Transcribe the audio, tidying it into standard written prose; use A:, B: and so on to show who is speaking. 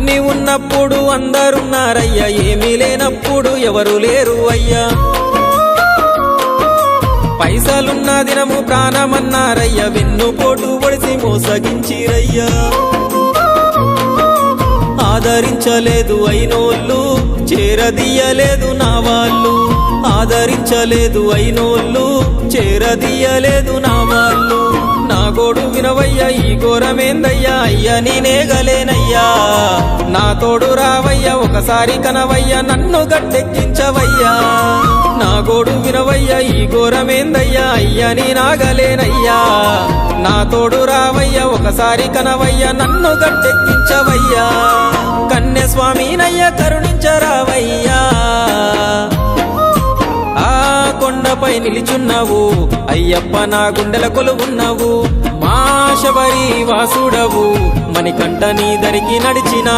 A: అన్ని ఉన్నప్పుడు అందరున్నారయ్యా, ఏమీ లేనప్పుడు ఎవరు లేరు అయ్యా. పైసలున్న దినము ప్రాణమన్నారయ్యా, వెన్నుపోటు పొడిసి మోసగించిరయ్యా. ఆదరించలేదు అయినోళ్ళు, చేరదీయలేదు నా వాళ్ళు. ఆదరించలేదు అయినోళ్ళు, చేరదీయలేదు నా వాళ్ళు. నా గోడు వినవయ్యా, ఈ ఘోరమేందయ్యా, అయ్యా నేనేగలేనయ్యా. నా తోడు రావయ్యా, ఒకసారి కనవయ్యా, నన్ను గట్టెక్కించవయ్యా. నా గోడు వినవయ్యా, ఈ ఘోరమేందయ్యా, అయ్యా నేనాగలేనయ్యా. నా తోడు రావయ్యా, ఒకసారి కనవయ్యా, నన్ను గట్టెక్కించవయ్యా. కన్య స్వామినయ్యా, కరుణించరావయ్యా. ఆ కొండపై నిలిచున్నావు అయ్యప్ప, నా గుండెల కొలువున్నావు. మా శబరి వాసుడవు, మణికంఠ నీ దరికి నడిచిన